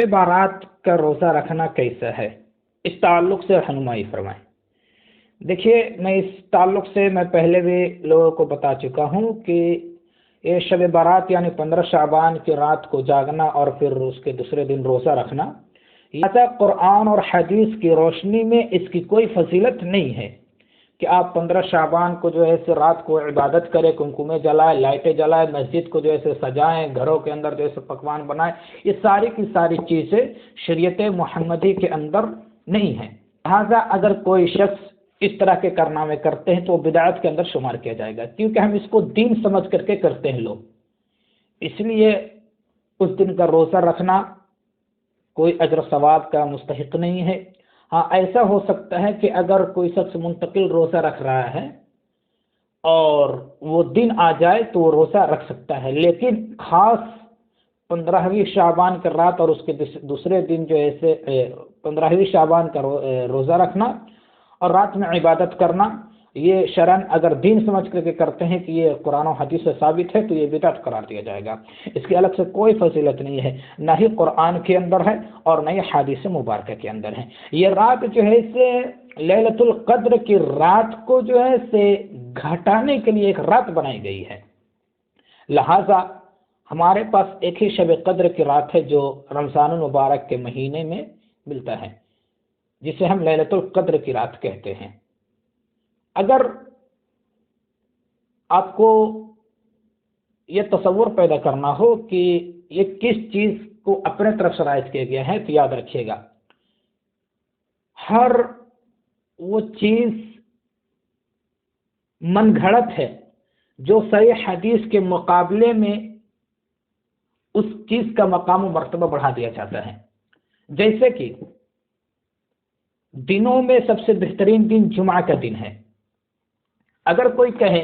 بارات کا روزہ رکھنا کیسا ہے، اس تعلق سے رہنمائی فرمائیں۔ دیکھیے، میں اس تعلق سے پہلے بھی لوگوں کو بتا چکا ہوں کہ یہ شب بارات یعنی 15 شعبان کی رات کو جاگنا اور پھر اس کے دوسرے دن روزہ رکھنا، لہذا قرآن اور حدیث کی روشنی میں اس کی کوئی فضیلت نہیں ہے کہ آپ 15 شعبان کو رات کو عبادت کریں، کنکمے جلائیں، لائٹیں جلائیں، مسجد کو سجائیں، گھروں کے اندر پکوان بنائیں۔ یہ ساری کی ساری چیزیں شریعت محمدی کے اندر نہیں ہیں، لہٰذا اگر کوئی شخص اس طرح کے کارنامے کرتے ہیں تو وہ بدعت کے اندر شمار کیا جائے گا، کیونکہ ہم اس کو دین سمجھ کر کے کرتے ہیں لوگ۔ اس لیے اس دن کا روزہ رکھنا کوئی اجر و ثواب کا مستحق نہیں ہے۔ ہاں، ایسا ہو سکتا ہے کہ اگر کوئی شخص منتقل روزہ رکھ رہا ہے اور وہ دن آ جائے تو وہ روزہ رکھ سکتا ہے، لیکن خاص 15ویں شعبان کی رات اور اس کے دوسرے دن 15ویں شعبان کا روزہ رکھنا اور رات میں عبادت کرنا، یہ شرعاً اگر دین سمجھ کر کے کرتے ہیں کہ یہ قرآن و حدیث سے ثابت ہے تو یہ بدعت قرار دیا جائے گا۔ اس کی الگ سے کوئی فضیلت نہیں ہے، نہ ہی قرآن کے اندر ہے اور نہ ہی حدیث مبارکہ کے اندر ہے۔ یہ رات لیلۃ القدر کی رات کو گھٹانے کے لیے ایک رات بنائی گئی ہے، لہذا ہمارے پاس ایک ہی شب قدر کی رات ہے جو رمضان المبارک کے مہینے میں ملتا ہے، جسے ہم لیلۃ القدر کی رات کہتے ہیں۔ اگر آپ کو یہ تصور پیدا کرنا ہو کہ یہ کس چیز کو اپنے طرف سے رائج کیا گیا ہے تو یاد رکھیے گا، ہر وہ چیز من گھڑت ہے جو صحیح حدیث کے مقابلے میں اس چیز کا مقام و مرتبہ بڑھا دیا جاتا ہے۔ جیسے کہ دنوں میں سب سے بہترین دن جمعہ کا دن ہے، اگر کوئی کہے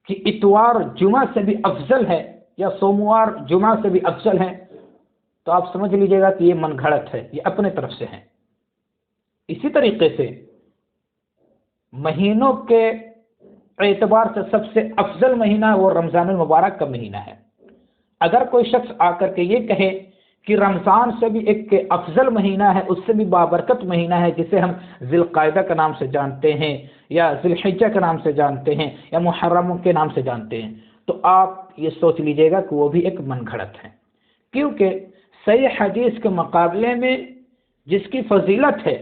کہ اتوار جمعہ سے بھی افضل ہے یا سوموار جمعہ سے بھی افضل ہے تو آپ سمجھ لیجئے گا کہ یہ من گھڑت ہے، یہ اپنے طرف سے ہے۔ اسی طریقے سے مہینوں کے اعتبار سے سب سے افضل مہینہ وہ رمضان المبارک کا مہینہ ہے۔ اگر کوئی شخص آ کر کے یہ کہے کہ رمضان سے بھی ایک افضل مہینہ ہے، اس سے بھی بابرکت مہینہ ہے جسے ہم ذی القعدہ کے نام سے جانتے ہیں یا ذی الحجہ کے نام سے جانتے ہیں یا محرم کے نام سے جانتے ہیں، تو آپ یہ سوچ لیجئے گا کہ وہ بھی ایک من گھڑت ہے، کیونکہ صحیح حدیث کے مقابلے میں جس کی فضیلت ہے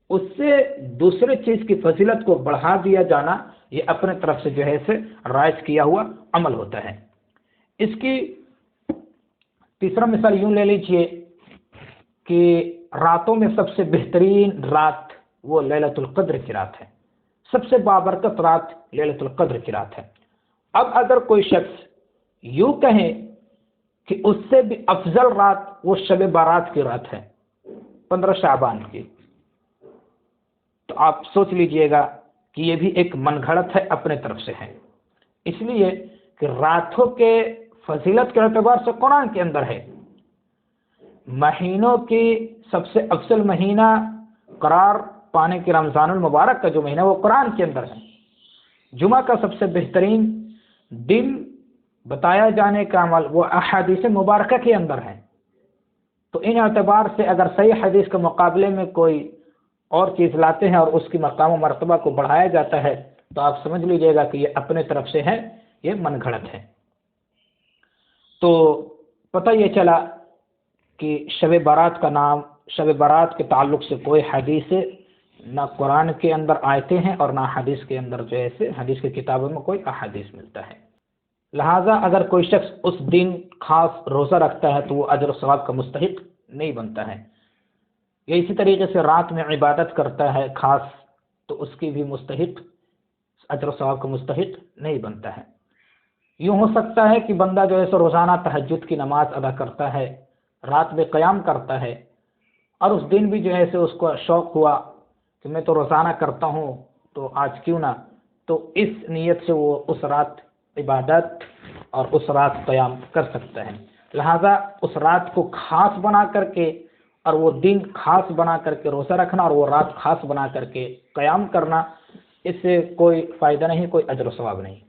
اس سے دوسرے چیز کی فضیلت کو بڑھا دیا جانا یہ اپنے طرف سے رائج کیا ہوا عمل ہوتا ہے۔ اس کی تیسرا مثال یوں لے لیجئے کہ راتوں میں سب سے بہترین رات وہ لیلۃ القدر کی رات ہے، سب سے بابرکت رات لیلۃ القدر کی رات ہے۔ اب اگر کوئی شخص یوں کہے کہ اس سے بھی افضل رات وہ شب بارات کی رات ہے 15 شعبان کی، تو آپ سوچ لیجئے گا کہ یہ بھی ایک من گھڑت ہے، اپنے طرف سے ہے۔ اس لیے کہ راتوں کے فضیلت کے اعتبار سے قرآن کے اندر ہے، مہینوں کی سب سے افضل مہینہ قرار پانے کے رمضان المبارک کا جو مہینہ وہ قرآن کے اندر ہے، جمعہ کا سب سے بہترین دن بتایا جانے کا عمل وہ احادیث مبارکہ کے اندر ہے۔ تو ان اعتبار سے اگر صحیح حدیث کے مقابلے میں کوئی اور چیز لاتے ہیں اور اس کی مقام و مرتبہ کو بڑھایا جاتا ہے تو آپ سمجھ لیجئے گا کہ یہ اپنے طرف سے ہے، یہ من گھڑت ہے۔ تو پتہ یہ چلا کہ شب بارات کا نام، شب بارات کے تعلق سے کوئی حدیث نہ قرآن کے اندر آیتیں ہیں اور نہ حدیث کے اندر حدیث کی کتابوں میں کوئی احادیث ملتا ہے، لہٰذا اگر کوئی شخص اس دن خاص روزہ رکھتا ہے تو وہ اجر و ثواب کا مستحق نہیں بنتا ہے، یا اسی طریقے سے رات میں عبادت کرتا ہے خاص تو اس کی بھی مستحق، اجر و ثواب کا مستحق نہیں بنتا ہے۔ یوں ہو سکتا ہے کہ بندہ روزانہ تہجد کی نماز ادا کرتا ہے، رات میں قیام کرتا ہے، اور اس دن بھی اس کو شوق ہوا کہ میں تو روزانہ کرتا ہوں تو آج کیوں نہ، تو اس نیت سے وہ اس رات عبادت اور اس رات قیام کر سکتا ہے۔ لہذا اس رات کو خاص بنا کر کے اور وہ دن خاص بنا کر کے روزہ رکھنا اور وہ رات خاص بنا کر کے قیام کرنا، اس سے کوئی فائدہ نہیں، کوئی اجر و ثواب نہیں۔